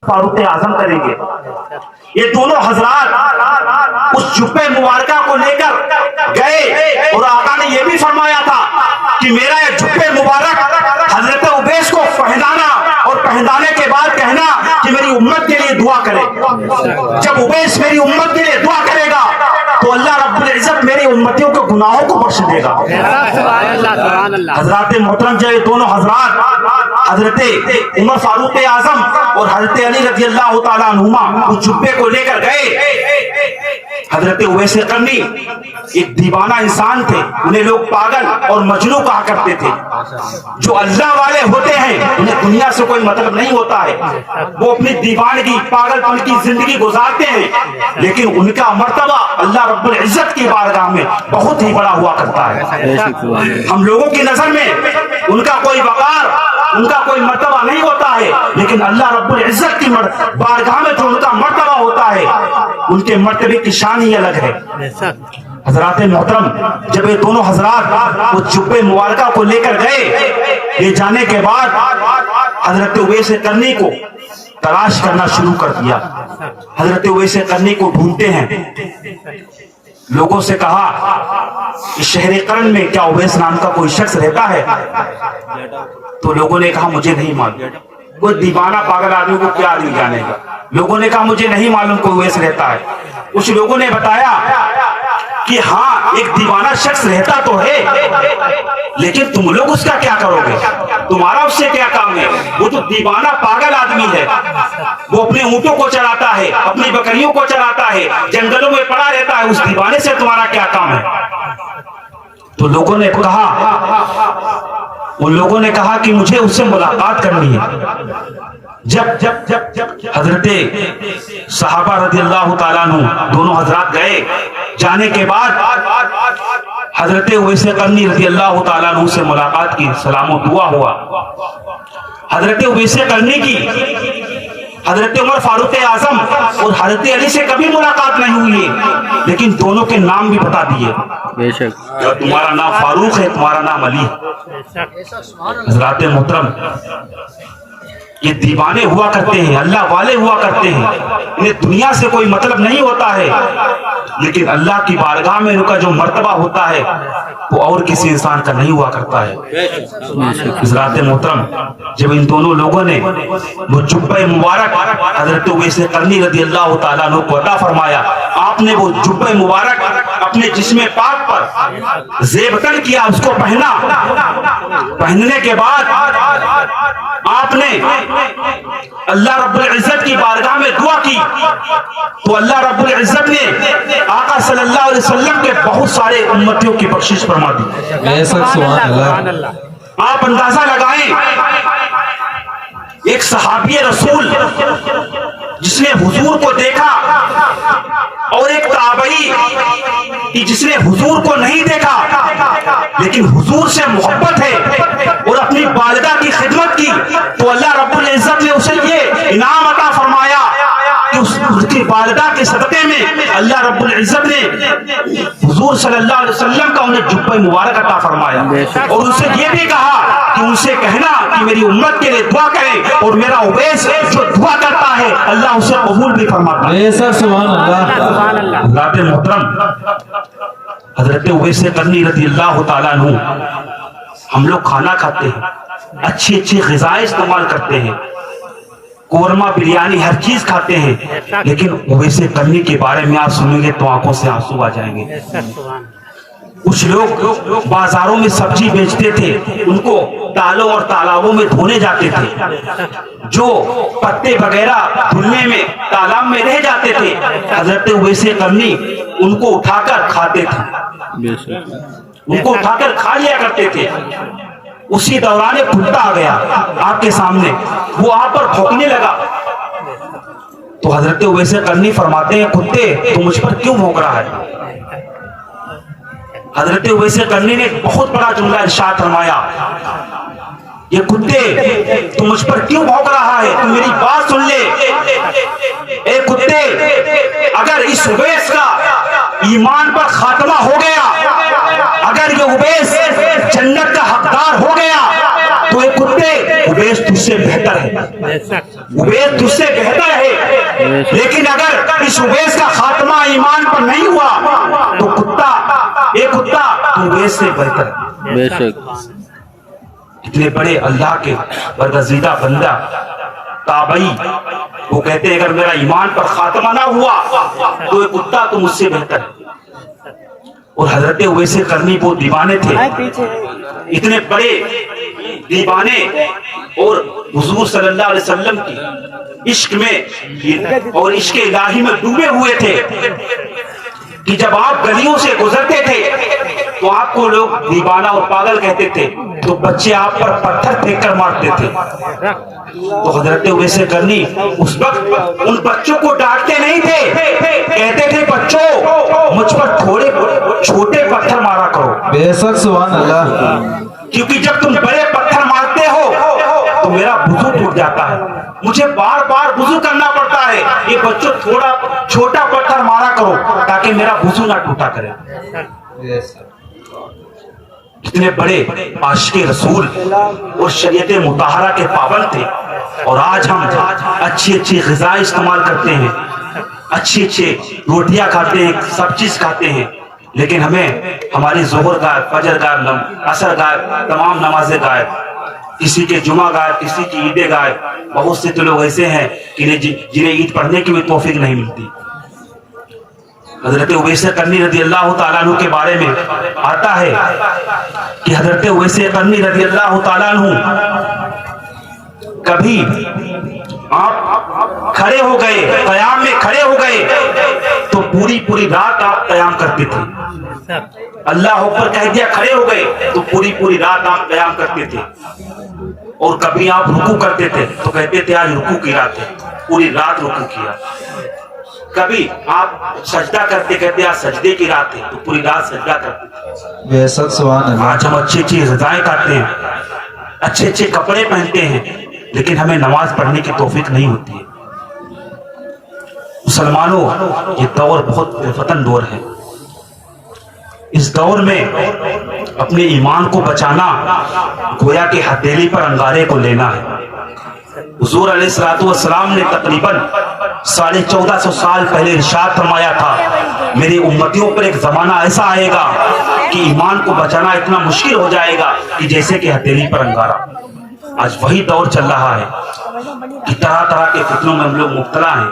फारूक आजम करेंगे। ये दोनों हजरात उस जुब्बे मुबारका को लेकर गए और आका ने यह भी फरमाया था कि मेरा ये जुब्बे मुबारक हजरत उबैस को पहनाना और पहनाने के बाद कहना कि मेरी उम्मत के लिए दुआ करे। जब उबैस मेरी उम्मत के लिए दुआ करेगा तो अल्लाह रब्बुल इज्जत मेरी उम्मतियों के गुनाहों को बख्श देगा। हजरत मोहतरम जो ये दोनों हजरात हजरत उमर फारूक आजम और हजरत अली रज़ी अल्लाह तआला अन्हुमा उस जुब्बे को लेकर गए। हजरत उवैस करनी एक दीवाना इंसान थे, उन्हें लोग पागल और मजनू कहा करते थे। जो अल्लाह वाले होते हैं उन्हें दुनिया से कोई मतलब नहीं होता है, वो अपनी दीवानगी पागलपन की जिंदगी गुजारते हैं, लेकिन उनका मर्तबा अल्लाह रब्बुल इज्जत की बारगाह में बहुत ही बड़ा हुआ करता है। हम लोगों की नजर में उनका कोई वकार, उनका कोई मर्तबा नहीं होता है, लेकिन अल्लाह रब्बुल इज्जत की बारगाह में जो उनका मर्तबा होता है, उनके मर्तबे की शान ही अलग है। हजरात मोहतरम जब ये दोनों हजरात वो जुब्बे मुबारका को लेकर गए, ले जाने के बाद हजरत उवैस करनी को तलाश करना शुरू कर दिया। हजरत उवैस करनी को ढूंढते हैं। लोगों से कहा कि शहर करन में क्या उवैस नाम का कोई शख्स रहता है? तो लोगों ने कहा मुझे नहीं मालूम। कोई दीवाना पागल आदमी को क्या आदमी जानेगा। लोगों ने कहा मुझे नहीं मालूम कोई उवैस रहता है। कुछ लोगों ने बताया कि हाँ एक दीवाना शख्स रहता तो है, लेकिन तुम लोग उसका क्या करोगे? तुम्हारा उससे क्या काम है? वो तो दीवाना पागल आदमी है, वो अपने ऊंटों को चराता है, अपनी बकरियों को चराता है, जंगलों में पड़ा रहता है, उस दीवाने से तुम्हारा क्या काम है? तो लोगों ने कहा, उन लोगों ने कहा कि मुझे उससे मुलाकात करनी है। जब हजरत सहाबा रज़ी अल्लाह तआला अन्हु दोनों हजरात गए, जाने के बाद हजरत उवैस करनी रज़ी अल्लाह तआला अन्हु से मुलाकात की, सलाम और दुआ हुआ। हजरत उवैस करनी की हजरत उमर फारूक आजम और हजरत अली से कभी मुलाकात नहीं हुई है, लेकिन दोनों के नाम भी बता दिए। बेशक तुम्हारा नाम फारूक है, तुम्हारा नाम अली। हजरत मोहतरम ये दीवाने हुआ करते हैं, अल्लाह वाले हुआ करते हैं, इन्हें दुनिया से कोई मतलब नहीं होता है, लेकिन अल्लाह की बारगाह में इनका जो मर्तबा होता है वो और किसी इंसान का नहीं हुआ करता है। हज़रात मोहतरम जब इन दोनों लोगों ने वो जुब्बे मुबारक हजरत उवैस करनी रज़ी अल्लाह तआला अन्हु को अता फरमाया, आपने वो जुब्बे मुबारक अपने जिस्म पाक पर ज़ेबतन किया, उसको पहना। पहनने के बाद आपने अल्लाह रब्बुल इज्जत की बारगाह में दुआ की, तो अल्लाह रब्बुल इज्जत ने आका सल्लल्लाहु अलैहि वसल्लम के बहुत सारे उम्मतियों की बख्शिश फरमा दी। आप अंदाजा लगाएं, एक सहाबी रसूल जिसने हुजूर को देखा और एक ताबई जिसने हुजूर को नहीं देखा, लेकिन हुजूर से मोहब्बत है और अपनी वालिदा की खिदमत की, तो अल्लाह रब्बुल इज्जत ने उसे ये इनाम अता फरमाया कि उसकी वालिदा के सदक़े में अल्लाह रब्बुल इज्जत ने हुजूर सल्लल्लाहु अलैहि वसल्लम का उन्हें जुब्बे मुबारक अता फरमाया, और उनसे ये भी कहा कि उनसे कहना कि मेरी उम्मत के लिए दुआ करें, और मेरा उवैस जो दुआ करता है अल्लाह उसे कबूल भी फरमाता है। सुभान अल्लाह। हज़रात मोहतरम हजरत उवैस करनी रज़ी अल्लाह तआला अन्हु, हम लोग खाना खाते हैं, अच्छी अच्छी ग़िज़ाएं इस्तेमाल करते हैं, कोरमा बिरयानी हर चीज खाते हैं, लेकिन उवैस करनी के बारे में आप सुनेंगे तो आंखों से आंसू आ जाएंगे। कुछ लोग बाजारों में सब्जी बेचते थे, उनको तालों और तालाबों में धोने जाते थे, जो पत्ते वगैरह धुलने में तालाब में रह जाते थे, हजरत उवैस करनी उनको उठाकर खाते थे, उनको उठाकर खा लिया करते थे। उसी दौरान एक कुत्ता आ गया आपके सामने, वो आप पर भौंकने लगा, तो हजरत उवैस करनी फरमाते हैं, कुत्ते तू मुझ पर क्यों भौंक रहा है? हजरत उवैस करनी ने बहुत बड़ा जुमला इरशाद फरमाया, ये कुत्ते तू मुझ पर क्यों भौंक रहा है? तू मेरी बात सुन ले। ए कुत्ते, अगर इस उवैस का ईमान पर खात्मा हो गया, अगर ये उवैस जन्नत का हकदार हो गया, तो ये कुत्ते उवैस तुझसे बेहतर है, उवैस तुझसे बेहतर है। लेकिन अगर इस उवैस का खात्मा ईमान पर नहीं हुआ तो कुत्ता तो उवैस से बेहतर है। बेशक इतने बड़े अल्लाह के बरगजीदा बंदा ताबई, वो कहते हैं अगर मेरा ईमान पर खात्मा ना हुआ तो ये कुत्ता तो मुझसे बेहतर है। और हजरत उवैस करनी वो दीवाने थे, इतने बड़े दीवाने और हुजूर सल्लल्लाहु अलैहि वसल्लम की इश्क में और इश्क इलाही में डूबे हुए थे कि जब आप गलियों से गुजरते थे तो आपको लोग दीवाना और पागल कहते थे, तो बच्चे आप पर पत्थर फेंक कर मारते थे। तो हजरत उवैस करनी उस वक्त उन बच्चों को डांटते नहीं थे, कहते थे बच्चों मुझ पर थोड़े छोटे पत्थर मारा करो। बेशक सुभान अल्लाह। क्योंकि जब तुम बड़े पत्थर मारते हो तो मेरा वुजू टूट जाता है, मुझे बार बार वुजू करना पड़ता है। ये बच्चों थोड़ा छोटा पत्थर मारा करो ताकि मेरा वुजू ना टूटा करे। कितने बड़े आशिक़े रसूल और शरीयत मुताहरा के पाबंद थे। और आज हम अच्छी अच्छी ग़िज़ा इस्तेमाल करते हैं, अच्छी अच्छी रोटियां खाते हैं, सब चीज खाते हैं, लेकिन हमें हमारी ज़ोहर गायब, फजर गायब, असर गायब, तमाम नमाजें गायब, किसी के जुमा गायब, किसी की ईदें गायब। बहुत से तो लोग ऐसे हैं कि जिन्हें ईद पढ़ने की भी तौफीक नहीं मिलती। हजरत उवैस करनी रज़ी अल्लाह तआला अन्हु के बारे में आता है कि हजरत उवैस करनी रज़ी अल्लाह तआला अन्हु कभी आप खड़े हो गए, क़याम में खड़े हो गए तो पूरी रात आप क़याम करते थे। अल्लाह अकबर कह दिया खड़े हो गए तो पूरी रात आप क़याम करते थे। और कभी आप रुकू करते थे तो कहते थे आज रुकू की रात है, पूरी रात रुकू किया। कभी आप सजदा करते कहते आज सजदे की रात है, तो पूरी रात सजदा करते थे। बेशक सुभान अल्लाह। आज हम अच्छी अच्छी ग़िज़ाएं खाते हैं, अच्छे अच्छे कपड़े पहनते हैं, लेकिन हमें नमाज पढ़ने की तौफीक नहीं होती है। मुसलमानों, ये दौर बहुत बेफतन दौर है। इस दौर में अपने ईमान को बचाना गोया के हथेली पर अंगारे को लेना है। हुजूर अलैहिस्सलातु वस्सलाम ने तकरीबन 1450 साल पहले इरशाद फरमाया था, मेरी उम्मतियों पर एक जमाना ऐसा आएगा कि ईमान को बचाना इतना मुश्किल हो जाएगा कि जैसे कि हथेली पर अंगारा। आज वही दौर चल रहा है कि तरह तरह के फितनों में हम लोग मुब्तला हैं,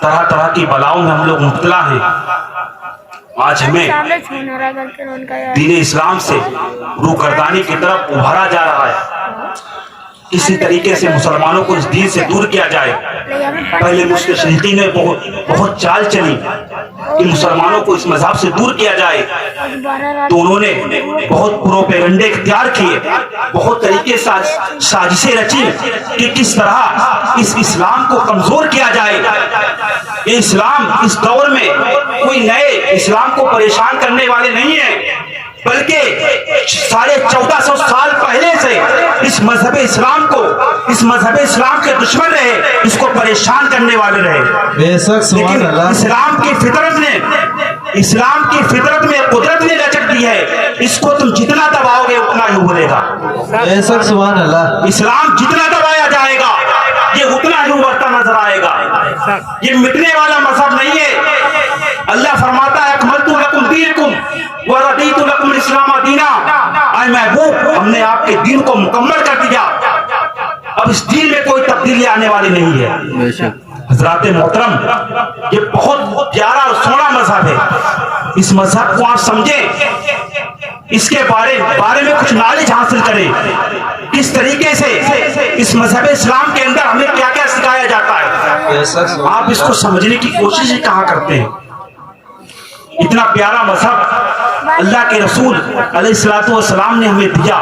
तरह तरह की बलाओं में हम लोग मुब्तला हैं। आज हमें दीन इस्लाम से रूगर्दानी की तरफ उभारा जा रहा है। किसी तरीके से मुसलमानों को इस दीन से दूर किया जाए। पहले मुस्तशरिकीन ने बहुत चाल चली कि मुसलमानों को इस मजहब से दूर किया जाए, तो उन्होंने बहुत प्रोपेगेंडे इख्तियार किए, बहुत तरीके से साजिशें रची कि किस तरह इस इस्लाम को कमजोर किया जाए। ये इस्लाम इस दौर में कोई नए इस्लाम को परेशान करने वाले नहीं है, बल्कि 1450 साल पहले से इस मजहब इस्लाम के दुश्मन रहे, इसको परेशान करने वाले रहे। बेशक सुभान अल्लाह। इस्लाम की फितरत में कुदरत ने रचक दी है, इसको तुम जितना दबाओगे उतना ही उभरेगा। बेशक सुभान अल्लाह। इस्लाम जितना दबाया जाएगा ये उतना ही उभरता नजर आएगा। ये मिटने वाला मजहब नहीं है। अल्लाह फरमाता है अकमलतु लकुम दीनकुम व रदीतु लकुम इस्लाम दीना। आए महबूब, हमने आपके दीन को मुकम्मल कर दिया, अब इस दीन में कोई तब्दीली आने वाली नहीं है। हजरात मोहतरम, ये बहुत प्यारा और सोना मजहब है। इस मजहब को आप समझें, इसके बारे में कुछ नॉलेज हासिल करें, किस तरीके से इस मजहब इस्लाम के अंदर हमें क्या क्या सिखाया जाता है। आप इसको समझने की कोशिश ही कहाँ करते हैं। इतना प्यारा मजहब अल्लाह के रसूल अलैहिस्सलातु वस्सलाम ने हमें दिया।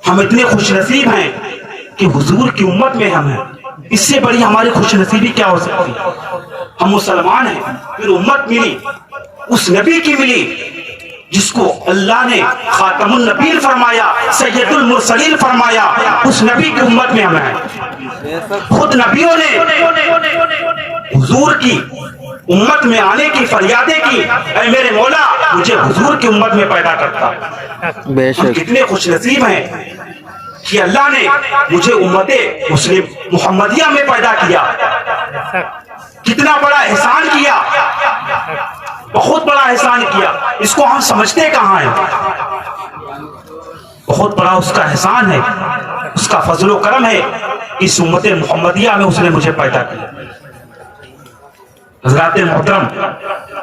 हम इतने खुशनसीब हैं कि हुजूर की उम्मत में हम हैं। इससे बड़ी हमारी खुशनसीबी क्या हो सकती है। हम मुसलमान हैं, फिर उम्मत मिली, उस नबी की मिली जिसको अल्लाह ने खातमुन नबील फरमाया, सैयदुल मुरसलीन फरमाया। उस नबी की उम्मत में हम हैं। खुद नबियों ने हुजूर की उम्मत में आने की फरियादें की, ऐ मेरे मौला मुझे हुजूर की उम्मत में पैदा करता। हम कितने खुशनसीब हैं کہ اللہ نے مجھے امت مسلم محمدیہ میں پیدا کیا. کتنا بڑا احسان کیا, بہت بڑا احسان کیا. اس کو ہم سمجھتے کہاں ہیں؟ بہت بڑا اس کا احسان ہے, اس کا فضل و کرم ہے. اس امت محمدیہ میں اس نے مجھے پیدا کیا. حضرات محترم,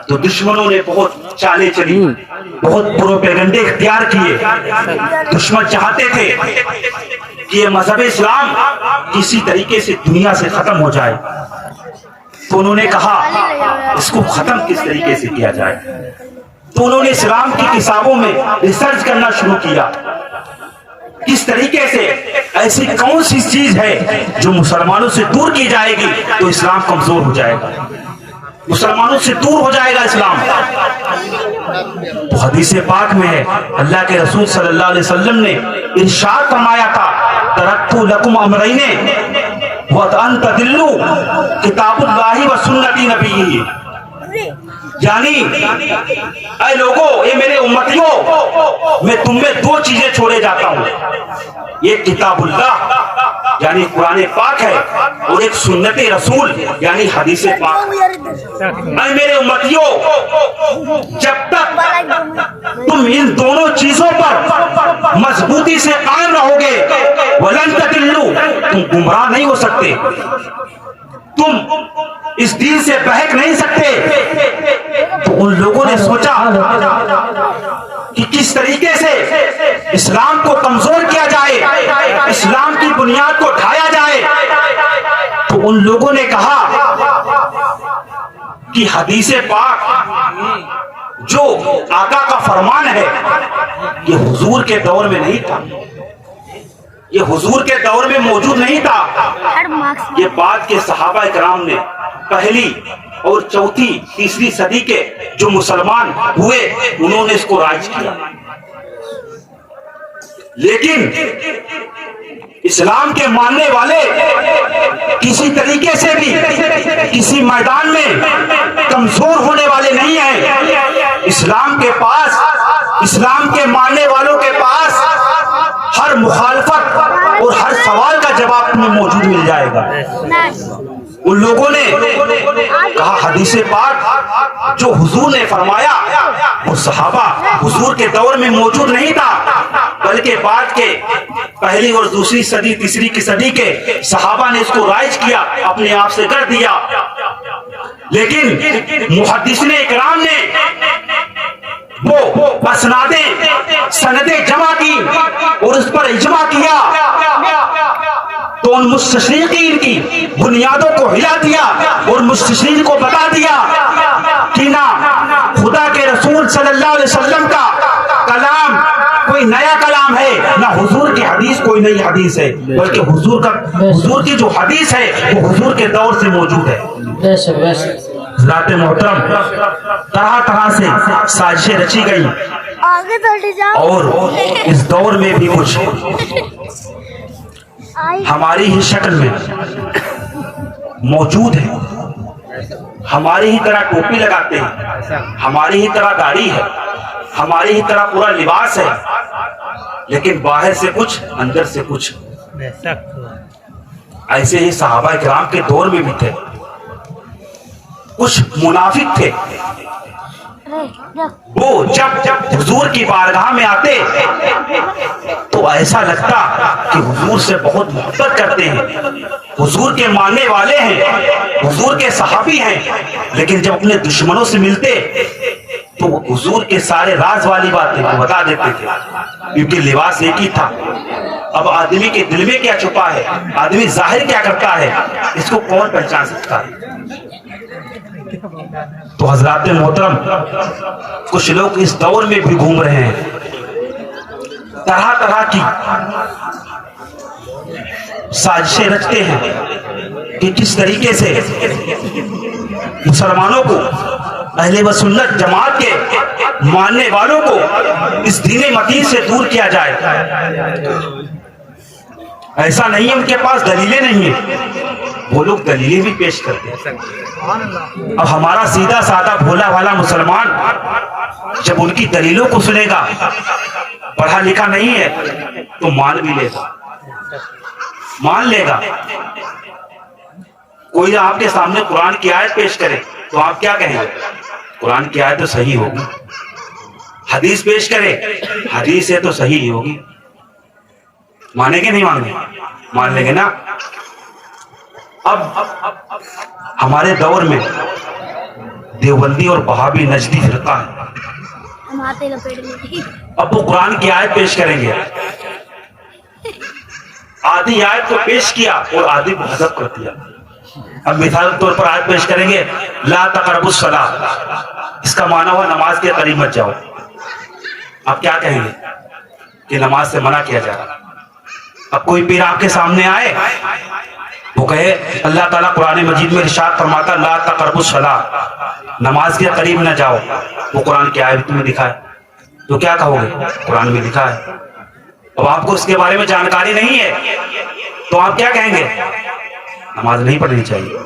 تو دشمنوں نے بہت چالیں چلی, بہت پروپیگنڈے اختیار کیے. دشمن چاہتے تھے کہ یہ مذہب اسلام کسی طریقے سے دنیا سے ختم ہو جائے. تو انہوں نے کہا اس کو ختم کس طریقے سے کیا جائے. تو انہوں نے اسلام کی کتابوں میں ریسرچ کرنا شروع کیا, کس طریقے سے ایسی کون سی چیز ہے جو مسلمانوں سے دور کی جائے گی تو اسلام کمزور ہو جائے گا, مسلمانوں سے دور ہو جائے گا اسلام. تو حدیث پاک میں ہے, اللہ کے رسول صلی اللہ علیہ وسلم نے ارشاد فرمایا تھا, ترکت لکم امرین وان تضلوا کتاب اللہ و سنت نبیہ. یعنی اے لوگو, اے میرے امتیوں, میں تم میں دو چیزیں چھوڑے جاتا ہوں. ایک کتاب اللہ یعنی قرآن پاک ہے, اور ایک سنت رسول یعنی حدیث پاک. اے میرے امتیوں, جب تک تم ان دونوں چیزوں پر مضبوطی سے قائم رہو گے, ولن تضلوا, تم گمراہ نہیں ہو سکتے, تم اس دین سے بہک نہیں سکتے. تو ان لوگوں نے سوچا کہ کس طریقے سے اسلام کو کمزور کیا جائے, اسلام کی بنیاد کو ڈھایا جائے. تو ان لوگوں نے کہا کہ حدیث پاک جو آقا کا فرمان ہے یہ حضور کے دور میں نہیں تھا, یہ حضور کے دور میں موجود نہیں تھا. یہ بعد کے صحابہ کرام نے پہلی اور چوتھی تیسری صدی کے جو مسلمان ہوئے انہوں نے اس کو رائج کیا. لیکن اسلام کے ماننے والے کسی طریقے سے بھی کسی میدان میں کمزور ہونے والے نہیں ہیں. اسلام کے پاس, اسلام کے ماننے والوں کے پاس ہر مخالفت اور ہر سوال کا جواب تمہیں موجود مل جائے گا. ان لوگوں نے کہا حدیث پاک جو حضور نے فرمایا وہ صحابہ حضور کے دور میں موجود نہیں تھا, بلکہ بعد کے پہلی اور دوسری صدی تیسری کی صدی کے صحابہ نے اس کو رائج کیا, اپنے آپ سے کر دیا. لیکن محدثین اکرام نے وہ اسنادیں سندیں جمع کی اور اس پر اجماع کیا, تو ان مستشرقین کی بنیادوں کو ہلا دیا اور مستشرقین کو بتا دیا کہ نہ خدا کے رسول صلی اللہ علیہ وسلم کا کلام کوئی نیا کلام ہے, نہ حضور کی حدیث کوئی نئی حدیث ہے, بلکہ حضور کی جو حدیث ہے وہ حضور کے دور سے موجود ہے. حضرات محترم, طرح طرح سے سازشیں رچی گئی اور اس دور میں بھی کچھ ہماری ہی شکل میں موجود ہے. ہماری ہی طرح ٹوپی لگاتے ہیں, ہماری ہی طرح داڑھی ہے, ہماری ہی طرح پورا لباس ہے, لیکن باہر سے کچھ اندر سے کچھ. ایسے ہی صحابہ کرام کے دور میں بھی تھے, کچھ منافق تھے. وہ جب حضور کی بارگاہ میں آتے تو ایسا لگتا کہ حضور سے بہت محبت کرتے ہیں, حضور کے ماننے والے ہیں, حضور کے صحابی ہیں. لیکن جب اپنے دشمنوں سے ملتے تو وہ حضور کے سارے راز والی باتیں بتا دیتے تھے, کیونکہ لباس ایک ہی تھا. اب آدمی کے دل میں کیا چھپا ہے, آدمی ظاہر کیا کرتا ہے, اس کو کون پہچان سکتا ہے. تو حضرات محترم, کچھ لوگ اس دور میں بھی گھوم رہے ہیں, طرح طرح کی سازشیں رچتے ہیں کہ کس طریقے سے مسلمانوں کو, اہل و سنت جماعت کے ماننے والوں کو اس دین متین سے دور کیا جائے. ایسا نہیں ہے ان کے پاس دلیلیں نہیں ہیں, وہ لوگ دلیلیں بھی پیش کرتے ہیں. اب ہمارا سیدھا سادہ بھولا والا مسلمان جب ان کی دلیلوں کو سنے گا, پڑھا لکھا نہیں ہے تو مان بھی لے گا, مان لے گا. کوئی آپ کے سامنے قرآن کی آیت پیش کرے تو آپ کیا کہیں گے؟ قرآن کی آیت تو صحیح ہوگی. حدیث پیش کرے حدیث ہے تو صحیح ہی ہوگی. مانے گے نہیں مانیں گے؟ مان لیں گے نا. اب ہمارے دور میں دیوبندی اور وہابی نجدی فرقہ ہے. اب وہ قرآن کی آیت پیش کریں گے, آدھی آیت کو پیش کیا اور آدھی کو حذف کر دیا. اب مثال کے طور پر آیت پیش کریں گے لا تقربوا الصلاۃ, اس کا معنی ہوا نماز کے قریب مت جاؤ. آپ کیا کہیں گے؟ کہ نماز سے منع کیا جا رہا. اب کوئی پیر آپ کے سامنے آئے وہ کہے اللہ تعالیٰ قرآن مجید میں ارشاد فرماتا لا تقربوا الصلاۃ, نماز کے قریب نہ جاؤ. وہ قرآن کی آیت میں لکھا ہے تو کیا کہو گے؟ قرآن میں لکھا ہے. اب آپ کو اس کے بارے میں جانکاری نہیں ہے تو آپ کیا کہیں گے؟ نماز نہیں پڑھنی چاہیے.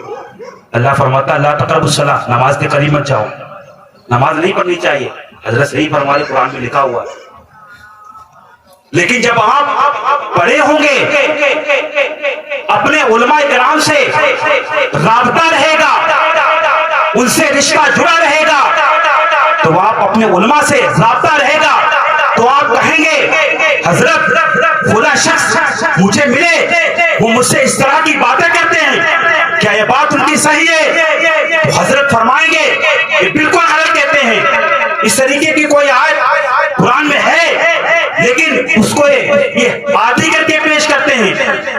اللہ فرماتا لا تقربوا الصلاۃ, نماز کے قریب مت جاؤ, نماز نہیں پڑھنی چاہیے. حضرت صحیح فرمائے قرآن میں لکھا ہوا ہے. لیکن جب آپ بڑے ہوں گے اپنے علماء کرام سے رابطہ رہے گا, ان سے رشتہ جڑا رہے گا, تو آپ اپنے علماء سے رابطہ رہے گا تو آپ کہیں گے حضرت فلاں شخص مجھے ملے, وہ مجھ سے اس طرح کی باتیں کرتے ہیں, کیا یہ بات ان کی صحیح ہے؟ تو حضرت فرمائیں گے یہ بالکل غلط کہتے ہیں. اس طریقے کی کوئی آیت قرآن میں ہے لیکن اس کو یہ آدھی کر کے پیش کرتے ہیں.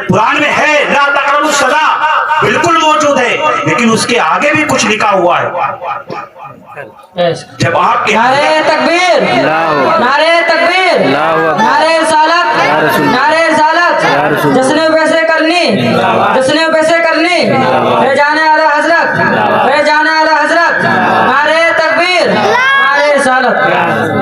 قرآن میں ہے لا تقربوا الصلاۃ, بالکل موجود ہے, لیکن اس کے آگے بھی کچھ لکھا ہوا ہے. جب آپ کے نعرہ تکبیر, نعرہ تکبیر, نعرہ رسالت, نعرہ رسالت, جس نے ویسے کرنی, جس نے ویسے کرنی, رہ جانے اعلی حضرت, رہ جانے اعلی حضرت, نعرہ تکبیر, نعرہ رسالت.